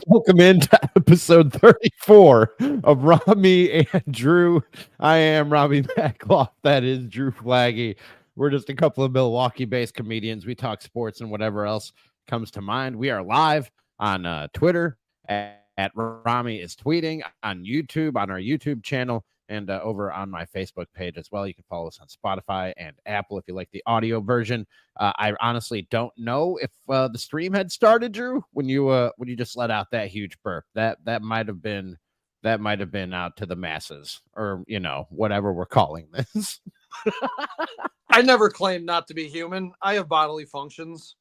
Welcome into episode 34 of Ramie and Drew. I am Robbie Backloff. That is Drew Flaggy. We're just a couple of Milwaukee-based comedians. We talk sports and whatever else comes to mind. We are live on Twitter at Ramie is tweeting, on YouTube, on our YouTube channel, and over on my Facebook page as well. You can follow us on Spotify and Apple if you like the audio version. I honestly don't know if the stream had started, Drew, when you just let out that huge burp. That might have been out to the masses, or whatever we're calling this. I never claimed not to be human. I have bodily functions.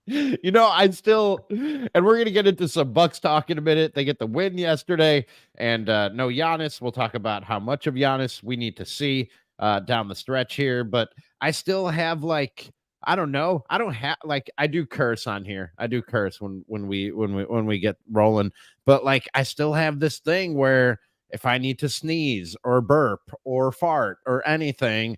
I still, and we're going to get into some Bucks talk in a minute. They get the win yesterday, and no Giannis. We'll talk about how much of Giannis we need to see down the stretch here. But I still have I don't know. I don't have I do curse on here. I do curse when we get rolling. But I still have this thing where if I need to sneeze or burp or fart or anything,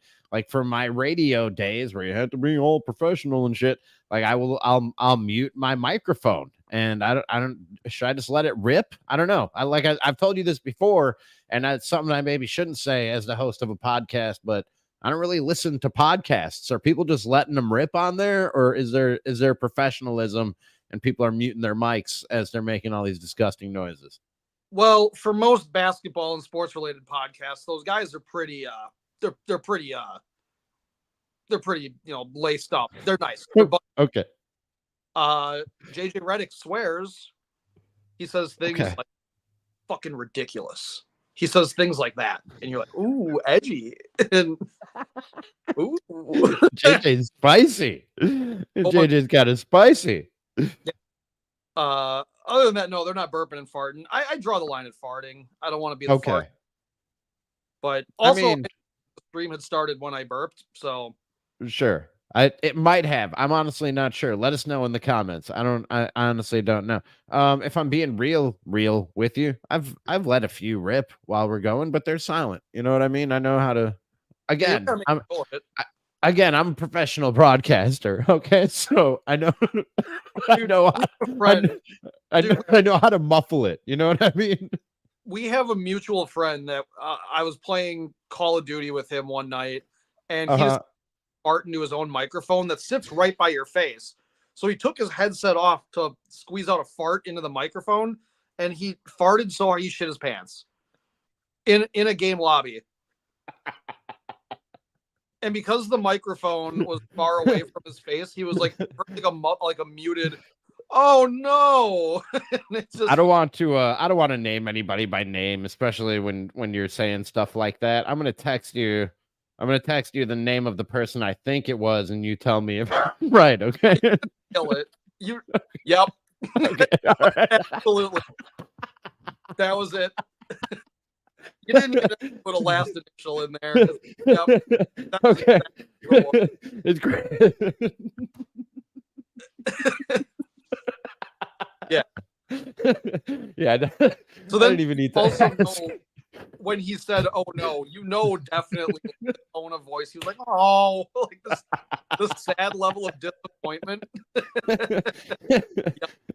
from my radio days where you had to be all professional and shit, I'll mute my microphone, and I don't should I just let it rip? I don't know. I've told you this before, and that's something I maybe shouldn't say as the host of a podcast, but I don't really listen to podcasts. Are people just letting them rip on there, or is there professionalism and people are muting their mics as they're making all these disgusting noises? Well, for most basketball and sports related podcasts, those guys are pretty they're pretty laced up. They're nice. Okay. JJ Redick swears. He says things like fucking ridiculous. He says things like that, and you're like, ooh, edgy. And ooh. JJ's spicy. JJ's got it spicy. Other than that, no, they're not burping and farting. I draw the line at farting. I don't want to be the fart. But also, the stream had started when I burped, so sure. It might have. I'm honestly not sure. Let us know in the comments. I honestly don't know. If I'm being real with you, I've let a few rip while we're going, but they're silent. You know what I mean? I know how to. Again, I'm a professional broadcaster. Okay, so I know I know how to muffle it. You know what I mean? We have a mutual friend that I was playing Call of Duty with him one night, and he was fart into his own microphone that sits right by your face. So he took his headset off to squeeze out a fart into the microphone, and he farted so hard he shit his pants in a game lobby. And because the microphone was far away from his face, he was like a muted, oh no. I don't want to name anybody by name, especially when you're saying stuff like that. I'm gonna text you the name of the person I think it was, and you tell me if I'm right, okay? Kill it. Yep. Okay, right. Absolutely. That was it. You didn't get put a last initial in there. Yep. Okay. It's great. Yeah. Yeah. So then I didn't even need to ask. When he said, oh no, definitely the tone of voice, he was like, oh, like this sad level of disappointment.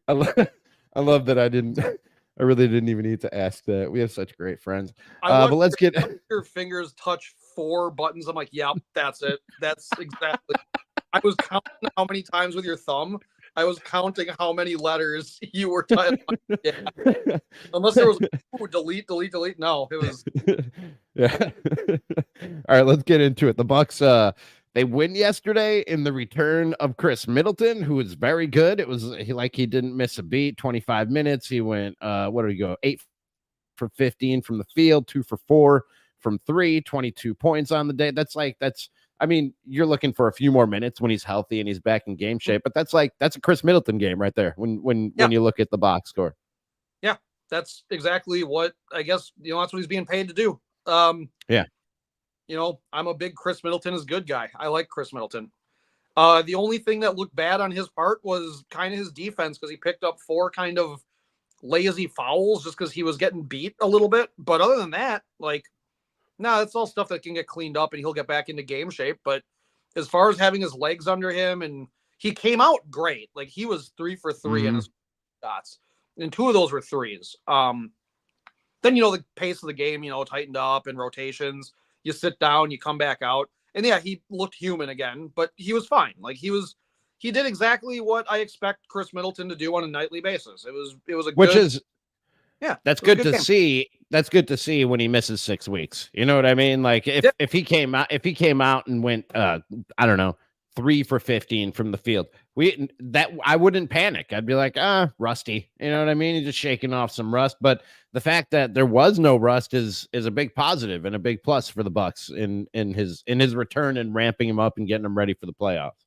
I love that I really didn't even need to ask that. We have such great friends. But let's get your fingers touch 4 buttons. I'm like, yep, that's it. That's exactly. I was counting how many times with your thumb. I was counting how many letters you were typing. Yeah. Unless there was delete. No, it was. Yeah. All right, let's get into it. The Bucks, they win yesterday in the return of Chris Middleton, who was very good. It was he didn't miss a beat. 25 minutes. He went. What did he go? 8 for 15 from the field, 2 for 4 from 3. 22 points on the day. I mean, you're looking for a few more minutes when he's healthy and he's back in game shape, but that's a Chris Middleton game right there when you look at the box score. Yeah, that's exactly what I guess, that's what he's being paid to do. Yeah. I'm a big Chris Middleton is good guy. I like Chris Middleton. The only thing that looked bad on his part was kind of his defense, because he picked up 4 kind of lazy fouls just because he was getting beat a little bit. But other than that, no, that's all stuff that can get cleaned up and he'll get back into game shape. But as far as having his legs under him, and he came out great. He was 3 for 3 in his shots. and 2 of those were threes. Then, the pace of the game, tightened up and rotations. You sit down, you come back out. And yeah, he looked human again, but he was fine. Like he did exactly what I expect Chris Middleton to do on a nightly basis. It was a Which good, is yeah, that's it was a good to game. see. That's good to see when he misses 6 weeks. You know what I mean? Like if he came out and went I don't know, 3 for 15 from the field, I wouldn't panic. I'd be like, rusty. You know what I mean? He's just shaking off some rust. But the fact that there was no rust is a big positive and a big plus for the Bucks in his return and ramping him up and getting him ready for the playoffs.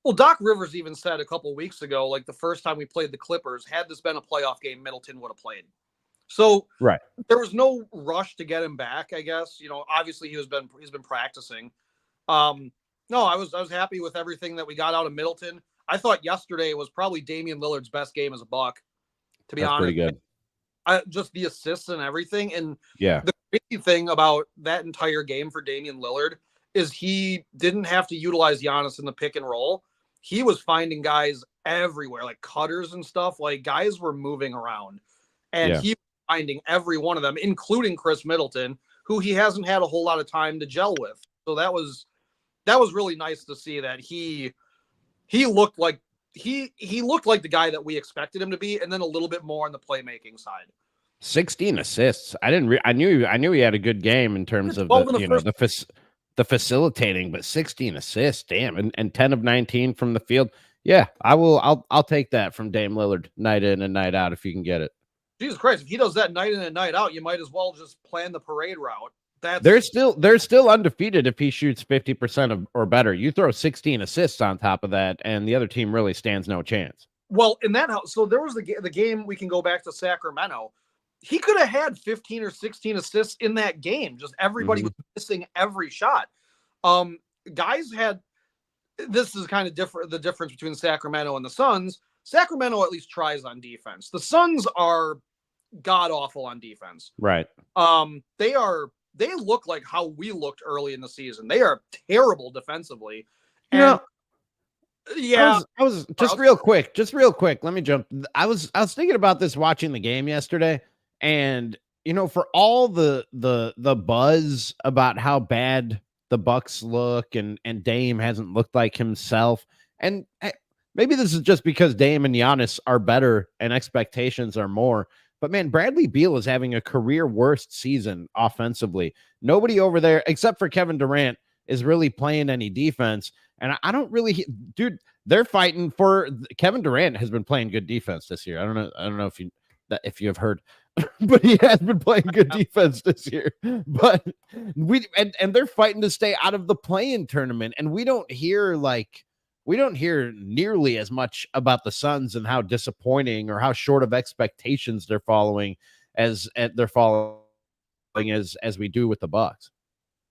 Well, Doc Rivers even said a couple weeks ago, like the first time we played the Clippers, had this been a playoff game, Middleton would have played. So right, there was no rush to get him back, I guess. Obviously he's been practicing. No, I was happy with everything that we got out of Middleton. I thought yesterday was probably Damian Lillard's best game as a Buck, to be that's honest. pretty good. Just the assists and everything. And yeah, the crazy thing about that entire game for Damian Lillard is he didn't have to utilize Giannis in the pick and roll. He was finding guys everywhere, like cutters and stuff. Like guys were moving around, and he was finding every one of them, including Chris Middleton, who he hasn't had a whole lot of time to gel with. So that was really nice to see that he looked like he looked like the guy that we expected him to be, and then a little bit more on the playmaking side. 16 assists. I knew he had a good game in terms of the facilitating, but 16 assists, damn, and 10 of 19 from the field. Yeah, I'll take that from Dame Lillard night in and night out if you can get it. Jesus Christ, if he does that night in and night out, you might as well just plan the parade route. They're still undefeated if he shoots 50% or better. You throw 16 assists on top of that, and the other team really stands no chance. Well, in that house, so there was the game. We can go back to Sacramento. He could have had 15 or 16 assists in that game. Just everybody was missing every shot. Guys had, this is kind of different. The difference between Sacramento and the Suns. Sacramento at least tries on defense. The Suns are god awful on defense. Right. They look like how we looked early in the season. They are terrible defensively. And I was just real quick. Let me jump. I was thinking about this watching the game yesterday, and for all the buzz about how bad the Bucks look and Dame hasn't looked like himself, and maybe this is just because Dame and Giannis are better and expectations are more. But man, Bradley Beal is having a career worst season offensively. Nobody over there, except for Kevin Durant, is really playing any defense. And I don't really, dude, they're fighting for Kevin Durant has been playing good defense this year. I don't know if you have heard, but he has been playing good defense this year. But and they're fighting to stay out of the play-in tournament. And we don't hear nearly as much about the Suns and how disappointing or how short of expectations they're following as we do with the Bucks.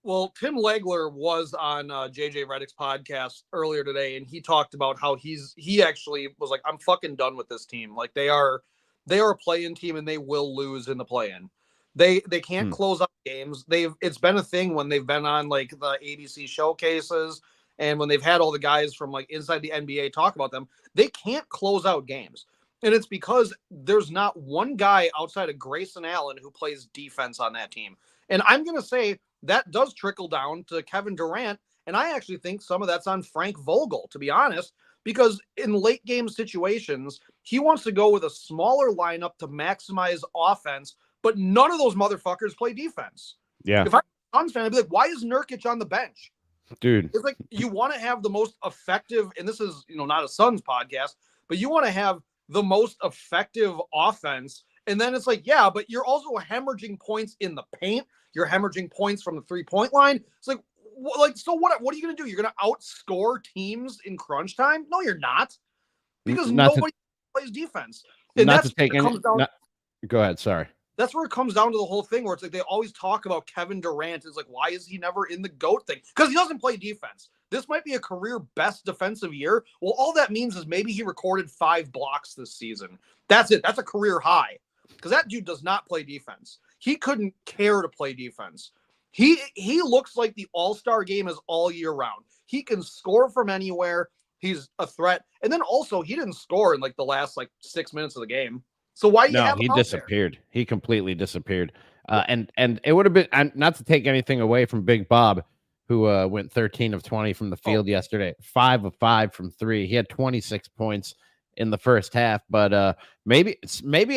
Well, Tim Legler was on JJ Redick's podcast earlier today, and he talked about how he actually was like, I'm fucking done with this team. Like they are a play-in team and they will lose in the play-in. They can't close out games. It's been a thing when they've been on like the ABC showcases and when they've had all the guys from like inside the NBA talk about them. They can't close out games. And it's because there's not one guy outside of Grayson Allen who plays defense on that team. And I'm going to say that does trickle down to Kevin Durant. And I actually think some of that's on Frank Vogel, to be honest, because in late game situations, he wants to go with a smaller lineup to maximize offense, but none of those motherfuckers play defense. Yeah. If I'm a Suns fan, I'd be like, why is Nurkic on the bench? Dude. It's like you want to have the most effective, and this is, not a Suns podcast, but you want to have the most effective offense. And then it's like, yeah, but you're also hemorrhaging points in the paint. You're hemorrhaging points from the 3-point line. It's like so what are you going to do? You're going to outscore teams in crunch time? No, you're not. Because nobody plays defense. And not that's to take any, go ahead. Sorry. That's where it comes down to the whole thing where it's like they always talk about Kevin Durant. It's like, why is he never in the GOAT thing? Because he doesn't play defense. This might be a career best defensive year. Well, all that means is maybe he recorded 5 blocks this season. That's it. That's a career high. Because that dude does not play defense. He couldn't care to play defense. He looks like the all-star game is all year round. He can score from anywhere. He's a threat. And then also he didn't score in like the last 6 minutes of the game. So why do you No, have he him out there? disappeared. He completely disappeared. And it would have been, not to take anything away from Big Bob, who went 13 of 20 from the Oh, field yesterday, 5 of 5 from three. He had 26 points in the first half, but maybe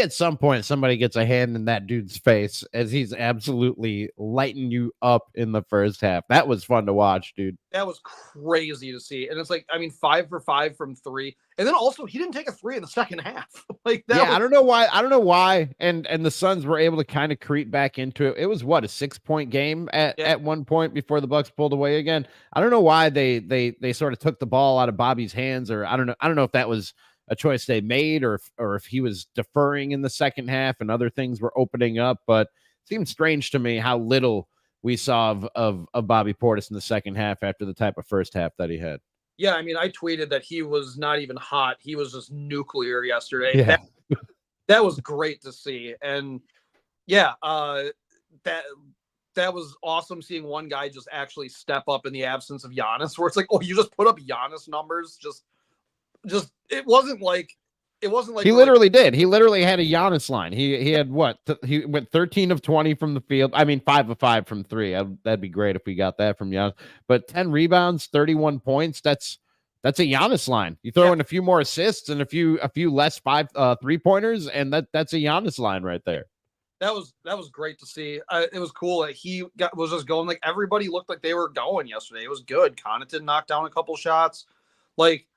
at some point somebody gets a hand in that dude's face as he's absolutely lighting you up in the first half. That was fun to watch, dude. that was crazy to see. And it's like, I mean, 5 for 5 from three. And then also he didn't take a three in the second half. Like that Yeah, was I don't know why. I don't know why. And the Suns were able to kind of creep back into it. It was what, a 6-point game yeah, at one point before the Bucks pulled away again. I don't know why they sort of took the ball out of Bobby's hands, or I don't know. I don't know if that was a choice they made, or if he was deferring in the second half and other things were opening up. But it seemed strange to me how little we saw of Bobby Portis in the second half after the type of first half that he had. yeah. I mean, I tweeted that he was not even hot. He was just nuclear yesterday. Yeah. That was great to see. And yeah, that that was awesome seeing one guy just actually step up in the absence of Giannis, where it's like, oh, you just put up Giannis numbers. Just it wasn't like He we're like, literally did. He literally had a Giannis line. He had what? He went 13 of 20 from the field. I mean, 5 of 5 from three. That'd be great if we got that from Giannis. But 10 rebounds, 31 points. That's a Giannis line. You throw yeah, in a few more assists and a few less 3-pointers, and that's a Giannis line right there. that was great to see. It was cool that was just going, like everybody looked like they were going yesterday. It was good. Connaughton knocked down a couple shots. Like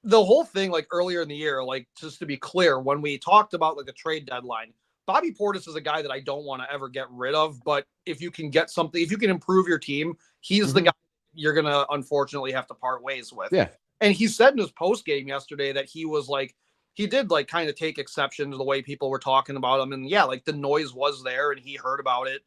the whole thing, like earlier in the year, like just to be clear, when we talked about like the trade deadline, Bobby Portis is a guy that I don't want to ever get rid of. But if you can get something, if you can improve your team, he's the Mhm. guy you're gonna unfortunately have to part ways with. Yeah. And he said in his post game yesterday that he was like, he did like kind of take exception to the way people were talking about him. And yeah, like the noise was there and he heard about it.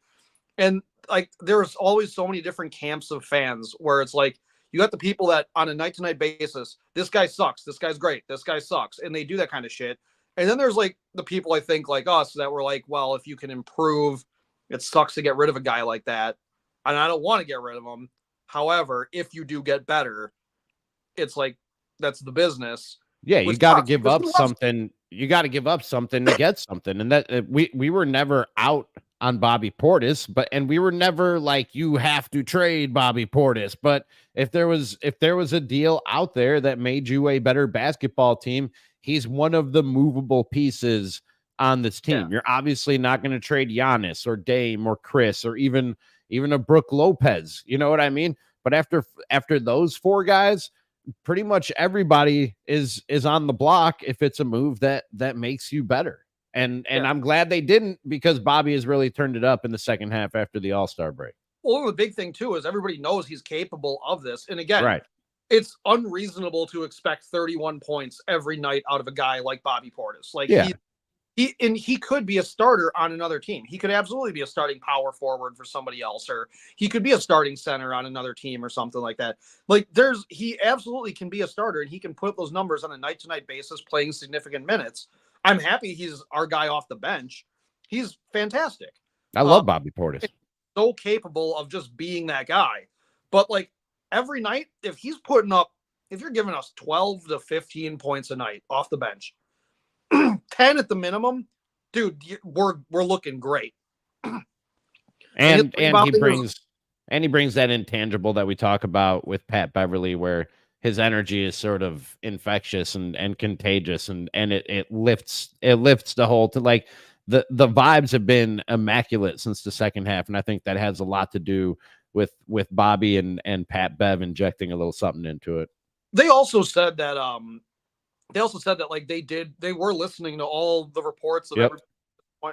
And like there's always so many different camps of fans where it's like you got the people that on a night to night basis, this guy sucks, this guy's great, this guy sucks, and they do that kind of shit. And then there's like the people I think like us that were like, well, if you can improve, it sucks to get rid of a guy like that. And I don't want to get rid of him. However, if you do get better, it's like that's the business. Yeah, you Which got to sucks give because up he loves. something. You got to give up something to get something, and that we were never out on Bobby Portis, and we were never like you have to trade Bobby Portis. But if there was a deal out there that made you a better basketball team, he's one of the movable pieces on this Yeah. team. You're obviously not going to trade Giannis or Dame or Chris or even a Brooke Lopez. You know what I mean? But after those four guys, pretty much everybody is on the block if it's a move that makes you better. And Yeah. I'm glad they didn't, because Bobby has really turned it up in the second half after the All-Star break. Well, the big thing too is everybody knows he's capable of this. And again, Right. it's unreasonable to expect 31 points every night out of a guy like Bobby Portis. Like Yeah. he could be a starter on another team. He could absolutely be a starting power forward for somebody else, or he could be a starting center on another team or something like that. Like he absolutely can be a starter and he can put those numbers on a night to night basis, playing significant minutes. I'm happy he's our guy off the bench. He's fantastic. I love Bobby Portis. So capable of just being that guy. But like every night, if you're giving us 12 to 15 points a night off the bench, 10 at the minimum, dude, we're looking great. And he brings that intangible that we talk about with Pat Beverly, where his energy is sort of infectious and contagious, and it lifts the whole to like the vibes have been immaculate since the second half, and I think that has a lot to do with Bobby and Pat Bev injecting a little something into it. They also said that like they were listening to all the reports of everybody.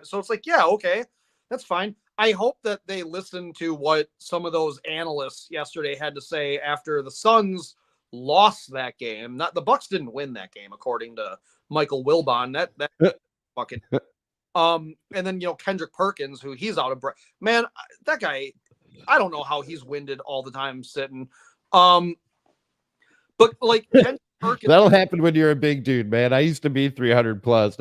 So it's like, yeah, okay, that's fine. I hope that they listened to what some of those analysts yesterday had to say after the Suns lost that game. Not the Bucks didn't win that game, according to Michael Wilbon. That fucking and then Kendrick Perkins, who he's out of breath. Man, that guy, I don't know how he's winded all the time sitting. But like Kendrick Perkins, That'll happen when you're a big dude, man. I used to be 300 plus.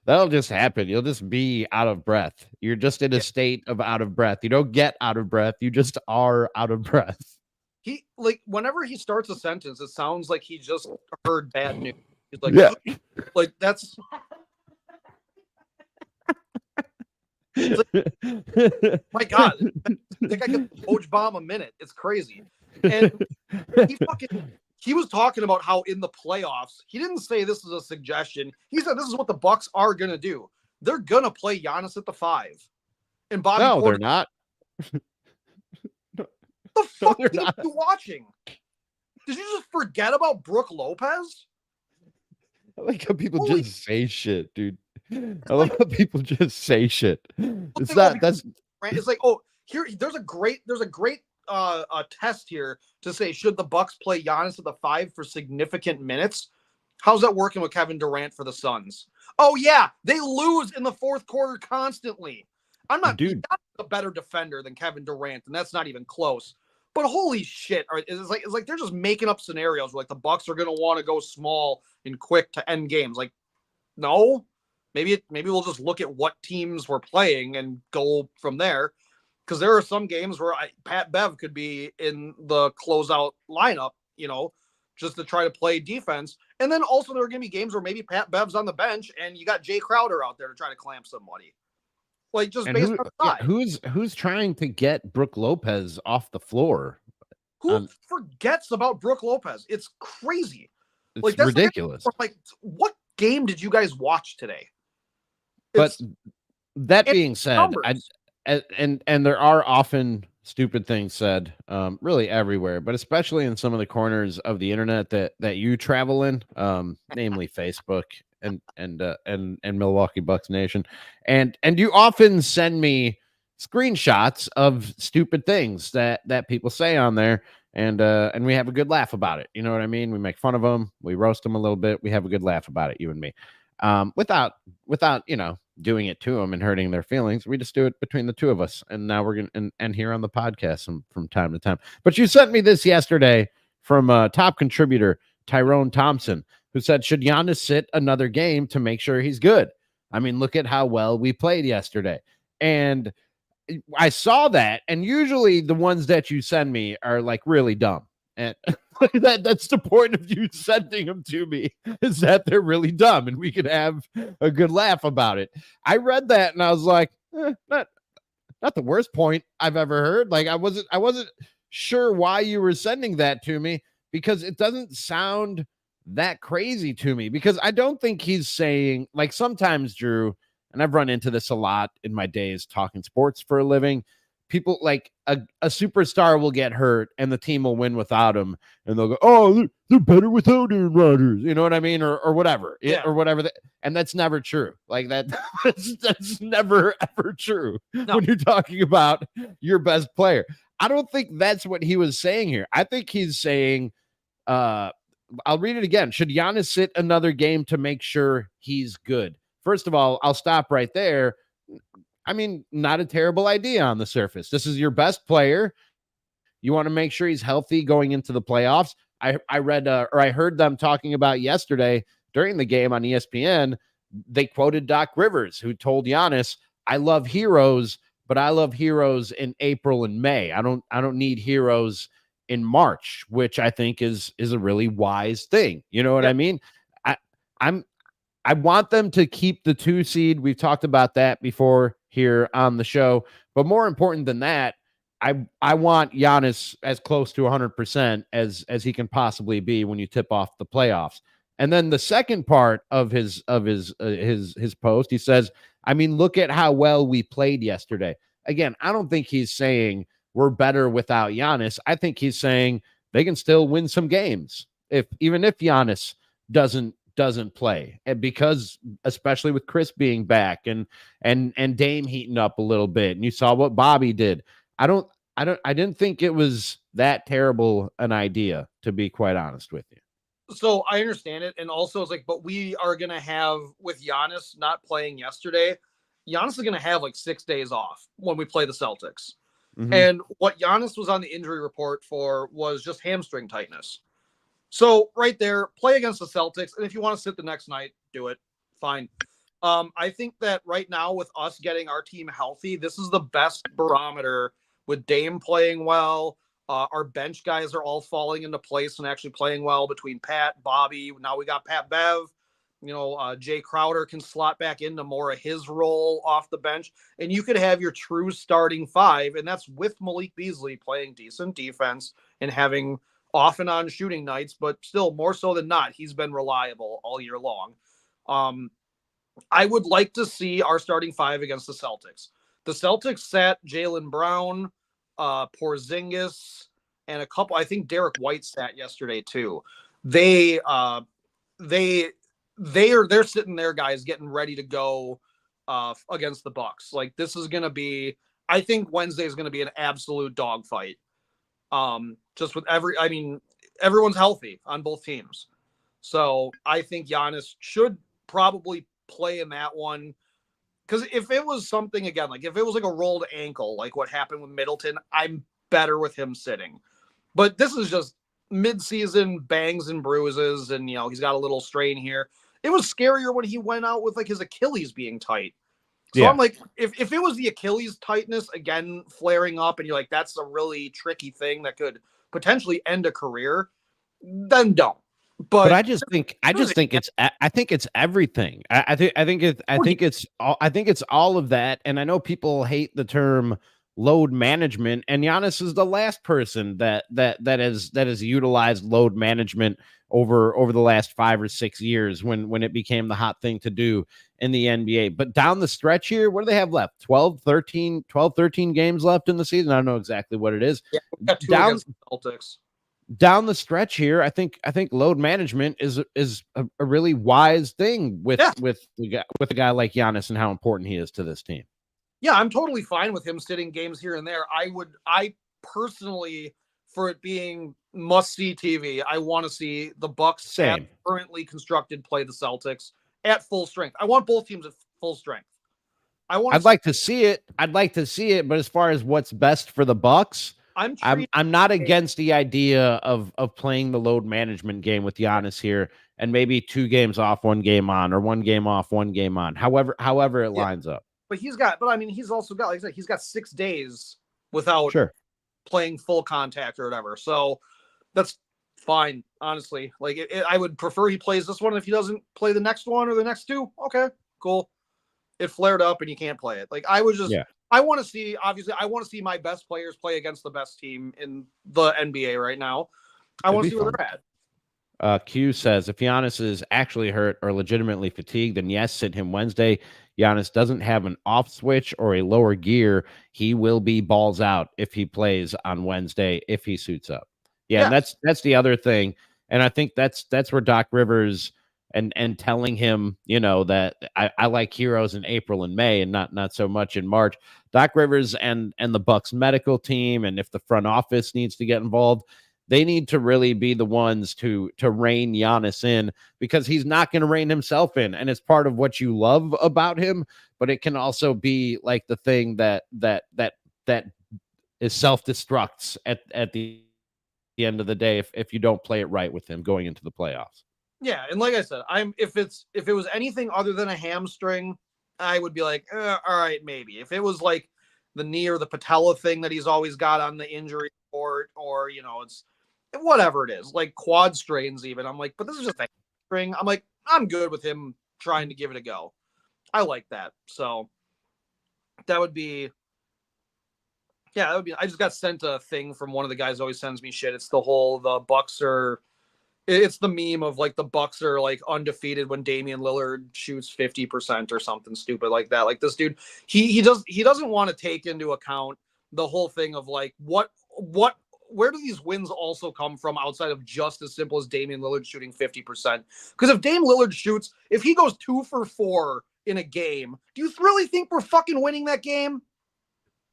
That'll just happen. You'll just be out of breath. You're just in a state of out of breath. You don't get out of breath. You just are out of breath. he like whenever he starts a sentence, it sounds like he just heard bad news. He's like, Yeah. like that's It's like, my God, I think I could coach bomb a minute. It's crazy. And he was talking about how in the playoffs, he didn't say this is a suggestion. He said this is what the Bucks are gonna do. They're gonna play Giannis at the 5. And Bobby No, Portis, they're not. the fuck they're are not. you watching? Did you just forget about Brooke Lopez? I like how people just say shit, dude. I love how people just say shit. It's not that's it's like, oh, here there's a great test here to say, should the Bucks play Giannis at the 5 for significant minutes? How's that working with Kevin Durant for the Suns? Oh yeah, they lose in the fourth quarter constantly. I'm not a better defender than Kevin Durant, and that's not even close. But holy shit, it's like they're just making up scenarios where like the Bucks are gonna want to go small and quick to end games. Like, no, maybe we'll just look at what teams we're playing and go from there. Because there are some games where Pat Bev could be in the closeout lineup, just to try to play defense. And then also there are going to be games where maybe Pat Bev's on the bench and you got Jay Crowder out there to try to clamp somebody. Like, just based on the side. Who's trying to get Brooke Lopez off the floor? Who forgets about Brooke Lopez? It's crazy. It's that's ridiculous. Like, what game did you guys watch today? But that being said, and there are often stupid things said, really everywhere, but especially in some of the corners of the internet that you travel in, namely Facebook and Milwaukee Bucks Nation, and you often send me screenshots of stupid things that people say on there, and we have a good laugh about it. You know what I mean? We make fun of them, we roast them a little bit, we have a good laugh about it, you and me, without doing it to them and hurting their feelings. We just do it between the two of us. And now we're going to, and here on the podcast from time to time. But you sent me this yesterday from top contributor Tyrone Thompson, who said, should Giannis sit another game to make sure he's good? I mean, look at how well we played yesterday. And I saw that. And usually the ones that you send me are like really dumb. And that's the point of you sending them to me, is that they're really dumb and we could have a good laugh about it. I read that and I was like, not the worst point I've ever heard. Like, I wasn't sure why you were sending that to me, because it doesn't sound that crazy to me, because I don't think he's saying, like, sometimes, Drew, and I've run into this a lot in my days talking sports for a living, people like a superstar will get hurt and the team will win without him, and they'll go, oh, they're better without Aaron Rodgers, you know what I mean, or whatever, or whatever. And that's never true. Like that's never ever true when you're talking about your best player. I don't think that's what he was saying here. I think he's saying, I'll read it again. Should Giannis sit another game to make sure he's good? First of all, I'll stop right there. I mean, not a terrible idea on the surface. This is your best player. You want to make sure he's healthy going into the playoffs. I read or I heard them talking about yesterday during the game on ESPN. They quoted Doc Rivers, who told Giannis, I love heroes, but I love heroes in April and May. I don't need heroes in March, which I think is a really wise thing. You know what I mean? I want them to keep the 2 seed. We've talked about that before here on the show, but more important than that, I want Giannis as close to 100% as he can possibly be when you tip off the playoffs. And then the second part of his post, he says, I mean, look at how well we played yesterday. Again, I don't think he's saying we're better without Giannis. I think he's saying they can still win some games even if Giannis doesn't play, and because especially with Chris being back and Dame heating up a little bit, and you saw what Bobby did. I didn't think it was that terrible an idea, to be quite honest with you. So I understand it, and also it's like, but we are gonna have, with Giannis not playing yesterday, Giannis is gonna have like 6 days off when we play the Celtics. Mm-hmm. And what Giannis was on the injury report for was just hamstring tightness. So right there, play against the Celtics. And if you want to sit the next night, do it. Fine. I think that right now, with us getting our team healthy, this is the best barometer, with Dame playing well. Our bench guys are all falling into place and actually playing well between Pat, Bobby. Now we got Pat Bev. Jay Crowder can slot back into more of his role off the bench, and you could have your true starting five, and that's with Malik Beasley playing decent defense and having off and on shooting nights, but still more so than not, he's been reliable all year long. I would like to see our starting five against the Celtics. The Celtics sat Jaylen Brown, Porzingis, and a couple. I think Derek White sat yesterday too. They're sitting there, guys, getting ready to go against the Bucks. Like, this is going to be, I think Wednesday is going to be an absolute dogfight. Just with everyone's healthy on both teams. So I think Giannis should probably play in that one. Because if it was something, again, like if it was like a rolled ankle, like what happened with Middleton, I'm better with him sitting. But this is just mid-season bangs and bruises, and he's got a little strain here. It was scarier when he went out with like his Achilles being tight. So yeah. I'm like, if it was the Achilles tightness again flaring up, and you're like, that's a really tricky thing that could potentially end a career, then don't. But I think it's everything. I think it's all of that. And I know people hate the term load management, and Giannis is the last person that has utilized load management over the last 5 or 6 years when it became the hot thing to do in the NBA. But down the stretch here, what do they have left? 12, 13 games left in the season. I don't know exactly what it is. Yeah, we got 2 against the Celtics. Down the stretch here, I think load management is a really wise thing with a guy like Giannis and how important he is to this team. Yeah, I'm totally fine with him sitting games here and there. I personally, for it being must-see TV, I want to see the Bucks currently constructed play the Celtics at full strength. I want both teams at full strength. I'd like to see it, but as far as what's best for the Bucks, I'm not against the idea of playing the load management game with Giannis here, and maybe 2 games off, 1 game on, or 1 game off, 1 game on. However it lines up. But he's also got, like I said, he's got 6 days without playing full contact or whatever. So that's fine, honestly. Like I would prefer he plays this one. If he doesn't play the next one or the next 2, okay, cool. It flared up and you can't play it. Like I would just. Yeah. I want to see my best players play against the best team in the NBA right now. I want to see where they're at. Q says, if Giannis is actually hurt or legitimately fatigued, then yes, sit him Wednesday. Giannis doesn't have an off switch or a lower gear. He will be balls out if he plays on Wednesday, if he suits up. Yeah. And that's the other thing. And I think that's where Doc Rivers and telling him, that I like heroes in April and May and not so much in March. Doc Rivers and the Bucks medical team, and if the front office needs to get involved, they need to really be the ones to rein Giannis in, because he's not going to rein himself in. And it's part of what you love about him, but it can also be like the thing that is self-destructs at the end of the day if you don't play it right with him going into the playoffs. Yeah, and like I said, if it was anything other than a hamstring, I would be like, all right, maybe. If it was like the knee or the patella thing that he's always got on the injury report, or it's whatever it is, like quad strains even, I'm like, but this is just a hamstring. I'm like, I'm good with him trying to give it a go. I like that. So that would be. I just got sent a thing from one of the guys who always sends me shit. It's the Bucks are. It's the meme of like the Bucks are like undefeated when Damian Lillard shoots 50% or something stupid like that. Like this dude, he doesn't want to take into account the whole thing of like where do these wins also come from outside of just as simple as Damian Lillard shooting 50%? Because if Dame Lillard if he goes 2 for 4 in a game, do you really think we're fucking winning that game?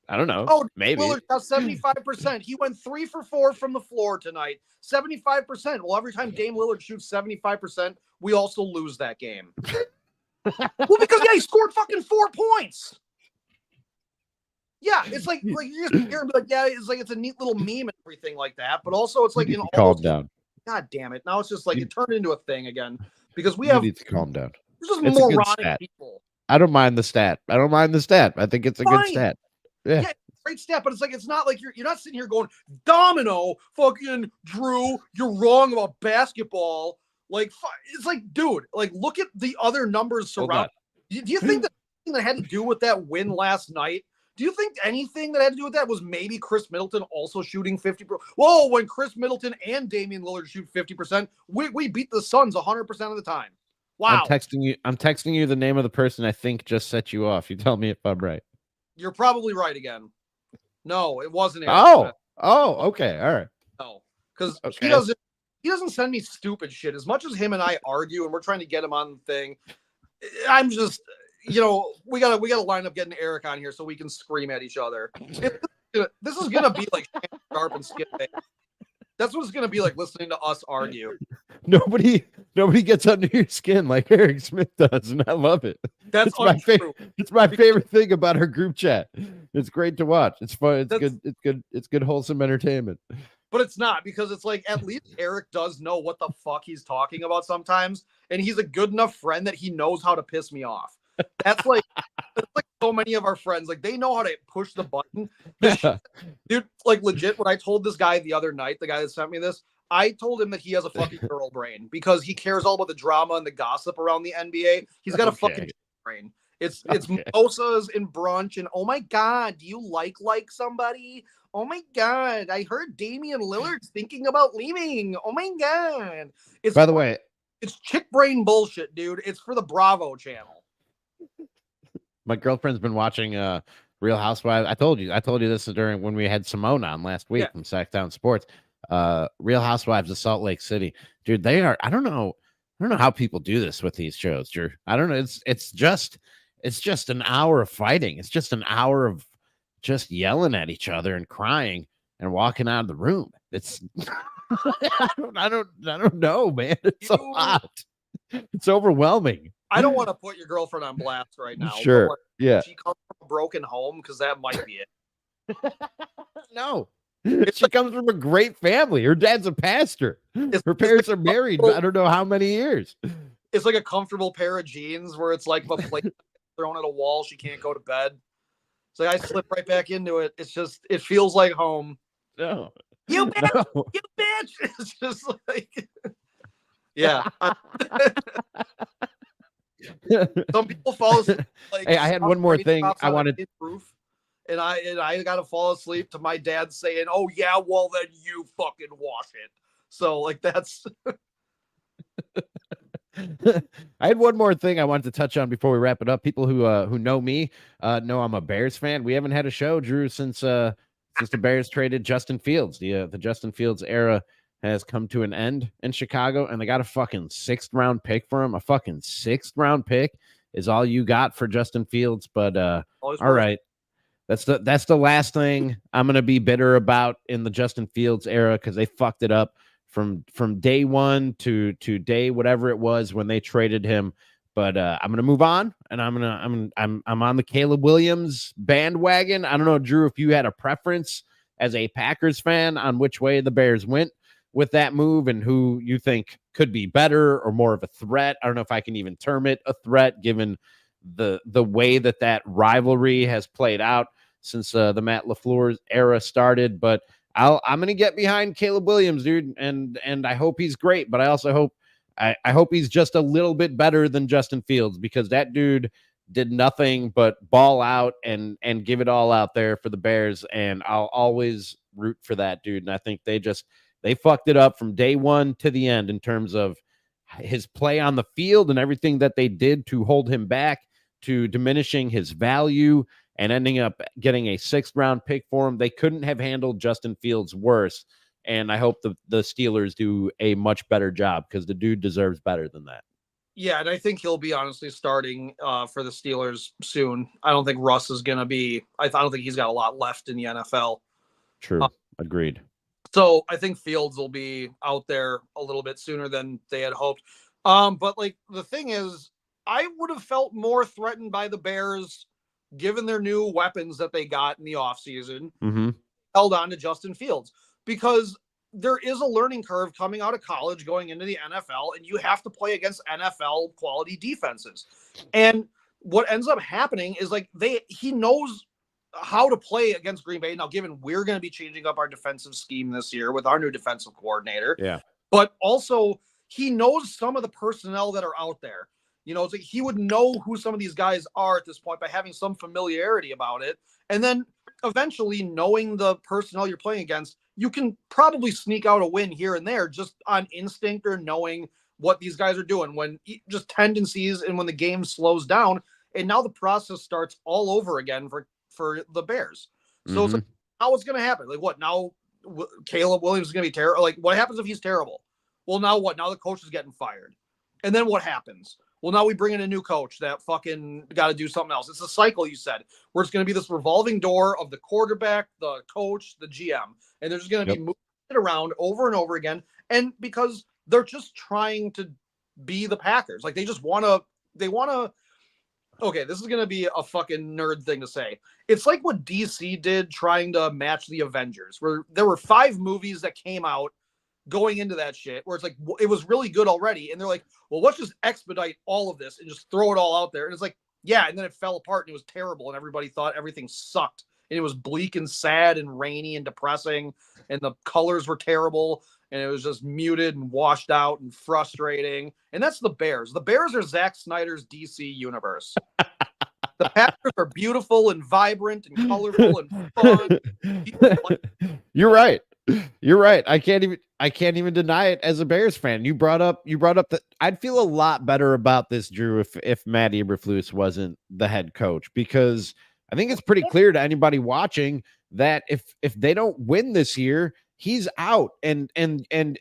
I don't know. Oh, maybe. Lillard got 75%. He went 3 for 4 from the floor tonight. 75%. Well, every time Dame Lillard shoots 75%, we also lose that game. Well, because he scored fucking 4 points. Yeah, it's like you just hear him be like, it's like it's a neat little meme and everything like that. But also, it's like calm down. God damn it! Now it's just like it turned into a thing again because we have. You need to calm down. There's just moronic people. I don't mind the stat. I think it's a good stat. Yeah, great stat, but it's like it's not like you're not sitting here going, Domino, fucking Drew, you're wrong about basketball. Like, it's like, dude, like, look at the other numbers surrounding. Do you think that had to do with that win last night? Do you think anything that had to do with that was maybe Chris Middleton also shooting 50%? Whoa, when Chris Middleton and Damian Lillard shoot 50%, we beat the Suns 100% of the time. Wow. I'm texting you the name of the person I think just set you off. You tell me if I'm right. You're probably right again. No, it wasn't Eric Smith. Okay. All right. No, because Okay. he doesn't send me stupid shit. As much as him and I argue and we're trying to get him on the thing, I'm just, we gotta line up getting Eric on here so we can scream at each other. This is gonna be like Sharp and Skip Bayless. That's what it's gonna be like listening to us argue. Nobody gets under your skin like Eric Smith does, and I love it. That's it's my favorite thing about our group chat. It's great to watch. It's fun. It's good wholesome entertainment. But it's not, because it's like, at least Eric does know what the fuck he's talking about sometimes, and he's a good enough friend that he knows how to piss me off. That's like so many of our friends, like, they know how to push the button. Dude, like, legit, when I told this guy the other night, the guy that sent me this, I told him that he has a fucking girl brain because he cares all about the drama and the gossip around the NBA. He's got a fucking brain. It's mimosas and brunch and, oh my God, do you like somebody? Oh my God, I heard Damian Lillard's thinking about leaving. Oh my God. By the way, it's chick brain bullshit, dude. It's for the Bravo channel. My girlfriend's been watching Real Housewives. I told you this during when we had Simone on last week from Sacktown Sports. Real Housewives of Salt Lake City. Dude, they are, I don't know how people do this with these shows, Drew. I don't know. It's just an hour of fighting. It's just an hour of just yelling at each other and crying and walking out of the room. It's I don't know, man. It's a lot. It's overwhelming. I don't want to put your girlfriend on blast right now. Sure. Yeah. She comes from a broken home, because that might be it. No. She comes from a great family. Her dad's a pastor. Her parents are married. I don't know how many years. It's like a comfortable pair of jeans where it's like a plate thrown at a wall. She can't go to bed. So I slip right back into it. It's just, it feels like home. No. You bitch! No. You bitch! It's just like, yeah. Some people fall asleep. Like, hey, I had one more thing I wanted. And I got to fall asleep to my dad saying, "Oh yeah, well then you fucking wash it." So like that's. I had one more thing I wanted to touch on before we wrap it up. People who know me know I'm a Bears fan. We haven't had a show, Drew, since the Bears traded Justin Fields. The Justin Fields era has come to an end in Chicago, and they got a fucking 6th round pick for him. A fucking 6th round pick is all you got for Justin Fields. But all right. That's the last thing I'm going to be bitter about in the Justin Fields era, because they fucked it up from day one to day whatever it was when they traded him. But I'm going to move on, and I'm on the Caleb Williams bandwagon. I don't know, Drew, if you had a preference as a Packers fan on which way the Bears went with that move and who you think could be better or more of a threat. I don't know if I can even term it a threat given the way that rivalry has played out since the Matt LaFleur's era started. But I'm going to get behind Caleb Williams, dude. And I hope he's great, but I also hope, I hope he's just a little bit better than Justin Fields, because that dude did nothing but ball out and give it all out there for the Bears. And I'll always root for that dude. And I think they fucked it up from day one to the end in terms of his play on the field and everything that they did to hold him back, to diminishing his value and ending up getting a 6th round pick for him. They couldn't have handled Justin Fields worse. And I hope the Steelers do a much better job, because the dude deserves better than that. Yeah, and I think he'll be honestly starting for the Steelers soon. I don't think Russ is going to be – I don't think he's got a lot left in the NFL. True. Agreed. So I think Fields will be out there a little bit sooner than they had hoped. But like the thing is, I would have felt more threatened by the Bears given their new weapons that they got in the offseason, held on to Justin Fields, because there is a learning curve coming out of college going into the NFL, and you have to play against NFL quality defenses. And what ends up happening is like he knows how to play against Green Bay. Now, given we're going to be changing up our defensive scheme this year with our new defensive coordinator. Yeah. But also he knows some of the personnel that are out there. You know, it's like he would know who some of these guys are at this point by having some familiarity about it. And then eventually knowing the personnel you're playing against, you can probably sneak out a win here and there just on instinct or knowing what these guys are doing when just tendencies and when the game slows down. And now the process starts all over again for the Bears. So it's like, now what's going to happen? Like what now? Caleb Williams is going to be terrible. Like what happens if he's terrible? Well, now what? Now the coach is getting fired. And then what happens? Well, now we bring in a new coach that fucking got to do something else. It's a cycle, you said, where it's going to be this revolving door of the quarterback, the coach, the GM. And they're just going to be moving it around over and over again. And because they're just trying to be the Packers. Like they want to, okay, this is going to be a fucking nerd thing to say. It's like what DC did trying to match the Avengers, where there were 5 movies that came out going into that shit where it's like, it was really good already. And they're like, well, let's just expedite all of this and just throw it all out there. And it's like, yeah. And then it fell apart and it was terrible. And everybody thought everything sucked. And it was bleak and sad and rainy and depressing. And the colors were terrible. And it was just muted and washed out and frustrating. And that's the Bears. The Bears are Zack Snyder's DC universe. The Packers are beautiful and vibrant and colorful and fun. You're right. You're right. I can't even deny it as a Bears fan. You brought up that I'd feel a lot better about this, Drew, if Matt Eberflus wasn't the head coach, because I think it's pretty clear to anybody watching that if they don't win this year, he's out. And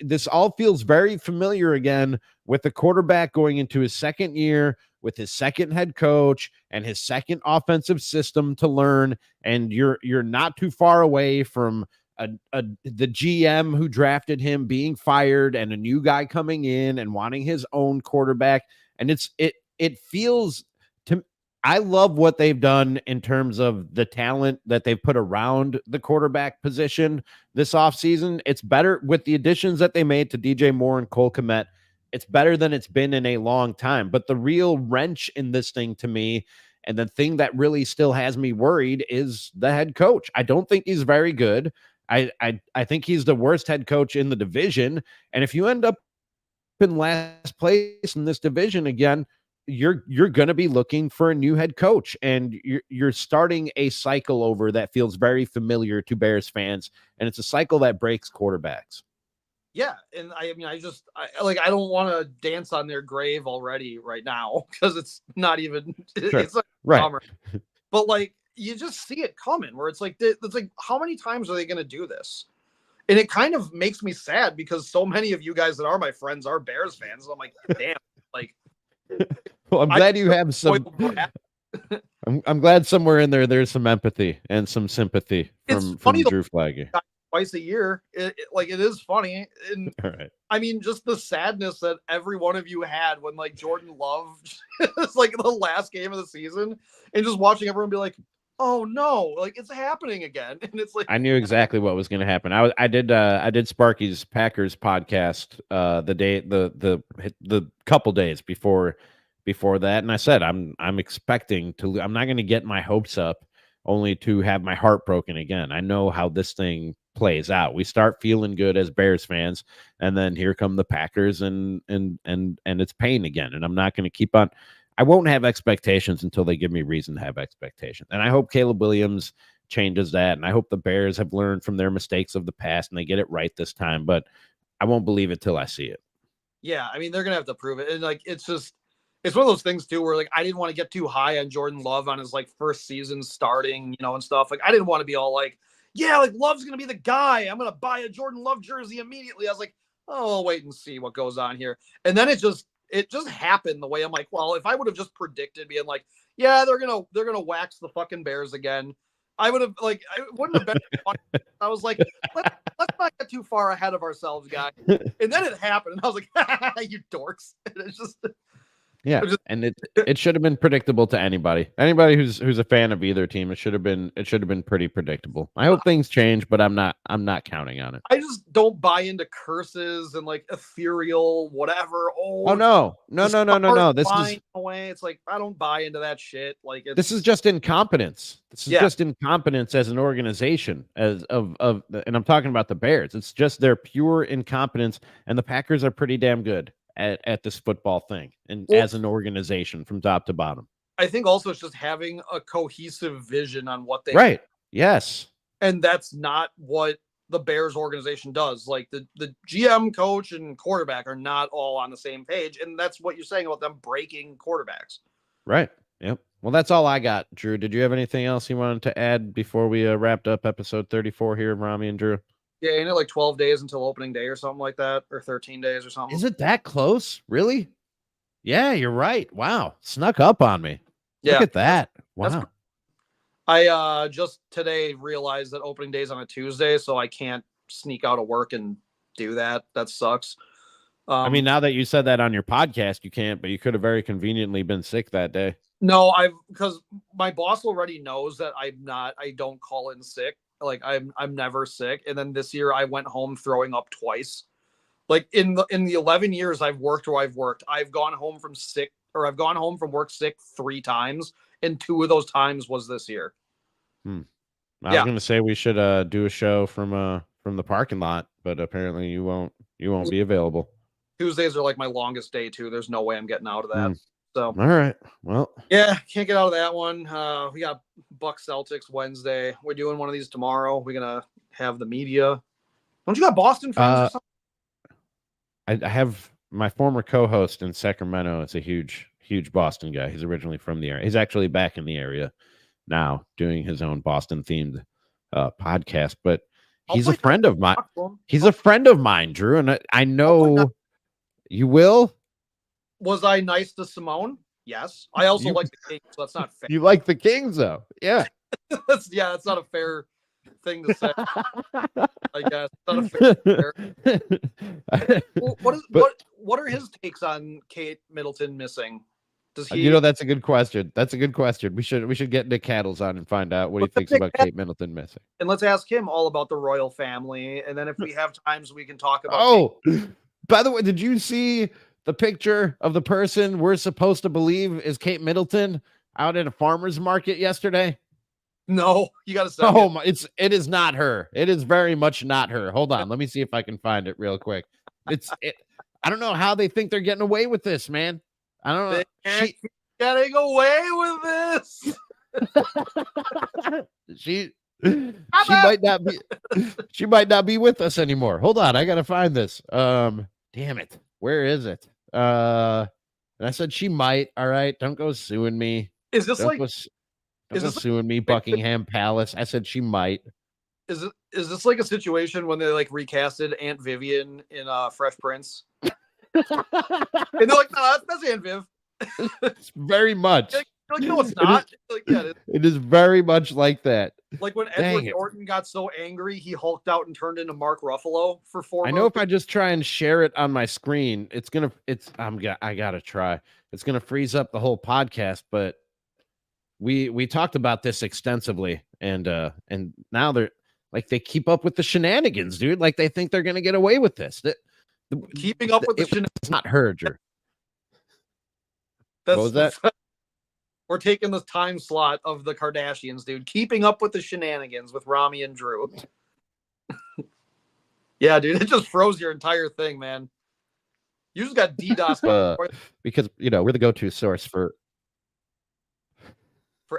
this all feels very familiar again with the quarterback going into his second year with his second head coach and his second offensive system to learn. And you're not too far away from the GM who drafted him being fired and a new guy coming in and wanting his own quarterback. And it feels to, I love what they've done in terms of the talent that they've put around the quarterback position this offseason. It's better with the additions that they made to DJ Moore and Cole Kmet. It's better than it's been in a long time. But the real wrench in this thing to me, and the thing that really still has me worried, is the head coach. I don't think he's very good. I think he's the worst head coach in the division. And if you end up in last place in this division again, you're going to be looking for a new head coach, and you're starting a cycle over that feels very familiar to Bears fans. And it's a cycle that breaks quarterbacks. Yeah. And I mean, I don't want to dance on their grave already right now, because it's not even, sure. It's like right. Bummer. But like, you just see it coming where it's like, how many times are they going to do this? And it kind of makes me sad because so many of you guys that are my friends are Bears fans. And I'm like, damn, like, well, I'm glad you have some, I'm glad somewhere in there's some empathy and some sympathy from Drew Flaggy. Twice a year. It is funny. And right. I mean, just the sadness that every one of you had when like Jordan Love it's like the last game of the season, and just watching everyone be like, oh no, like it's happening again. And it's like, I knew exactly what was going to happen. I did Sparky's Packers podcast the couple days before that, and I said I'm expecting to. I'm not going to get my hopes up only to have my heart broken again. I know how this thing plays out. We start feeling good as Bears fans, and then here come the Packers, and it's pain again. And I'm not going to keep on. I won't have expectations until they give me reason to have expectations. And I hope Caleb Williams changes that. And I hope the Bears have learned from their mistakes of the past and they get it right this time. But I won't believe it till I see it. Yeah, I mean, they're going to have to prove it. And like, it's one of those things too, where like, I didn't want to get too high on Jordan Love on his like first season starting, and stuff. Like, I didn't want to be all like, yeah, like Love's going to be the guy. I'm going to buy a Jordan Love jersey immediately. I was like, oh, I'll wait and see what goes on here. And then it just happened the way I'm like, well, if I would have just predicted being like, yeah, they're going to wax the fucking Bears again, I would have like, I wouldn't have been fun. I was like, let's not get too far ahead of ourselves, guys. And then it happened and I was like, you dorks. And it's just, yeah. And it should have been predictable to anybody who's a fan of either team. It should have been pretty predictable. I hope things change, but I'm not counting on it. I just don't buy into curses and like ethereal whatever. Oh no. This is away. It's like, I don't buy into that shit. Like, this is just incompetence. This is just incompetence as an organization, and I'm talking about the Bears. It's just their pure incompetence, and the Packers are pretty damn good. at this football thing and Well, as an organization from top to bottom. I think also it's just having a cohesive vision on what they Right. Yes. and that's not what the Bears organization does. Like the GM, coach, and quarterback are not all on the same page, and that's what you're saying about them breaking quarterbacks. Right. Yep. Well, that's all I got, Drew. Did you have anything else you wanted to add before we wrapped up episode 34 here of Ramie and Drew? Yeah, ain't it like 12 days until opening day or something like that, or 13 days or something? Is it that close? Really? Yeah, you're right. Wow. Snuck up on me. Yeah, look at that. Wow. I just today realized that opening day is on a Tuesday, so I can't sneak out of work and do that. That sucks. I mean, now that you said that on your podcast, you can't, but you could have very conveniently been sick that day. No, because my boss already knows that I don't call in sick. Like I'm never sick. And then this year I went home throwing up twice. Like in the 11 years I've worked where I've worked, I've gone home from sick, or I've gone home from work sick 3 times, and 2 of those times was this year. I was going to say we should do a show from the parking lot, but apparently you won't be available. Tuesdays are like my longest day too. There's no way I'm getting out of that. So all right. Well, yeah, can't get out of that one. We got Bucks Celtics Wednesday. We're doing one of these tomorrow. We're gonna have the media. Don't you got Boston fans or something? I have my former co-host in Sacramento. It's a huge Boston guy. He's originally from the area. He's actually back in the area now doing his own Boston themed podcast, but he's a friend of mine. He's a friend of mine, Drew, and I know you will. Was I nice to Simone? Yes. I also like the Kings, so that's not fair. You like the Kings, though? Yeah. That's not a fair thing to say. I guess it's not a fair. Well, what are his takes on Kate Middleton missing? Does he? That's a good question. We should get Nick Cattles on and find out what he thinks about Kate Middleton missing. And let's ask him all about the royal family. And then if we have times, we can talk about. Oh, by the way, did you see the picture of the person we're supposed to believe is Kate Middleton out at a farmer's market yesterday? No, you got to say. Oh, it is not her. It is very much not her. Hold on, let me see if I can find it real quick. I don't know how they think they're getting away with this, man. I don't know. She getting away with this. She might not be with us anymore. Hold on, I gotta find this. Damn it. Where is it? And I said she might. All right, don't go suing me. Is this suing me, Buckingham Palace? I said she might. Is this like a situation when they like recasted Aunt Vivian in Fresh Prince? And they're like, no, that's Aunt Viv. It's very much. Like, no, it's not. It is very much like that. Like when Edward Norton got so angry, he hulked out and turned into Mark Ruffalo for 4 months. I know if I just try and share it on my screen, I gotta try. It's gonna freeze up the whole podcast, but we talked about this extensively, and now they're like, they keep up with the shenanigans, dude. Like they think they're gonna get away with this. Keeping up with the shenanigans. It's not her, Drew. What was that? We're taking the time slot of the Kardashians, dude. Keeping up with the shenanigans with Ramie and Drew. Yeah, dude, it just froze your entire thing, man. You just got DDoS. Because, we're the go-to source for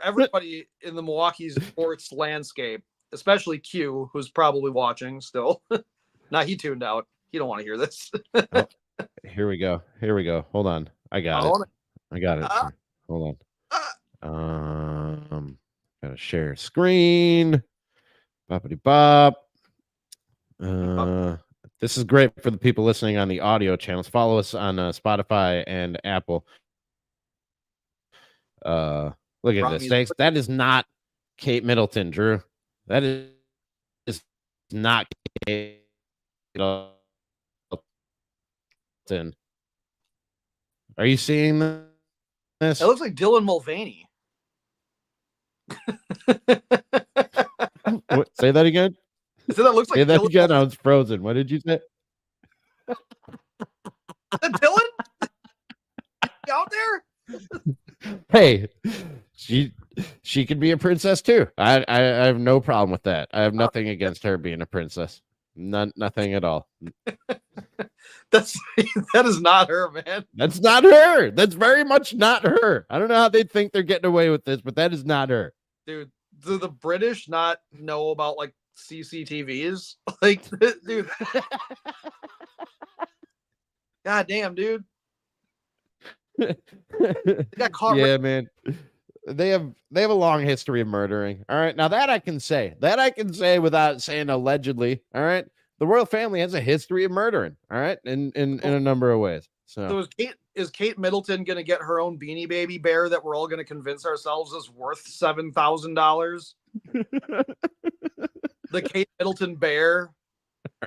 everybody in the Milwaukee sports landscape, especially Q, who's probably watching still. Nah, he tuned out. He don't want to hear this. Oh, here we go. Hold on. I got it. Hold on. Gotta share screen. Boppity bop. This is great for the people listening on the audio channels. Follow us on Spotify and Apple. Look at this. Thanks. That is not Kate Middleton, Drew. That is not Kate Middleton. Are you seeing this? It looks like Dylan Mulvaney. What, say that again? So that looks like say that again. I was frozen. What did you say? Dylan? Out there? Hey, she could be a princess too. I have no problem with that. I have nothing against her being a princess. Nothing at all. That is not her, man. That's not her. That's very much not her. I don't know how they think they're getting away with this, but that is not her. Dude, do the British not know about like CCTVs? Like, dude. God damn, dude. They got caught. Yeah, man. They have a long history of murdering. All right. Now that I can say. That I can say without saying allegedly. All right. The royal family has a history of murdering. All right. In a number of ways. So is Kate Middleton gonna get her own Beanie Baby bear that we're all gonna convince ourselves is worth $7,000? The Kate Middleton bear.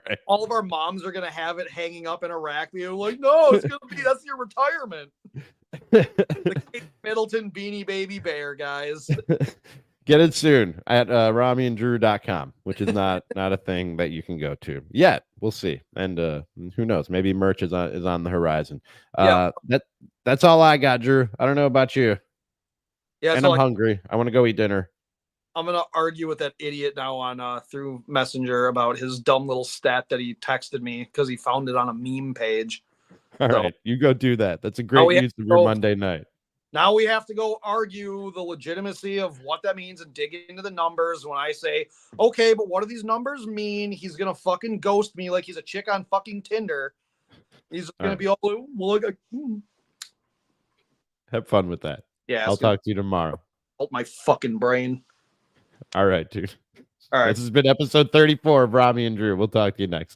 Right. All of our moms are gonna have it hanging up in a rack. Being like, no, it's gonna be that's your retirement. The Kate Middleton Beanie Baby bear, guys. Get it soon at ramieanddrew.com, which is not a thing that you can go to yet. We'll see. And who knows? Maybe merch is on the horizon. That's all I got, Drew. I don't know about you. Yeah, and so I'm hungry. I want to go eat dinner. I'm gonna argue with that idiot now on through Messenger about his dumb little stat that he texted me because he found it on a meme page. All right, you go do that. That's a great use of your Monday night. Now we have to go argue the legitimacy of what that means and dig into the numbers. When I say, okay, but what do these numbers mean? He's gonna fucking ghost me like he's a chick on fucking Tinder. He's gonna be all well, have fun with that. Yeah, I'll talk to you tomorrow. Help my fucking brain. All right, dude. All right. This has been episode 34 of Ramie and Drew. We'll talk to you next.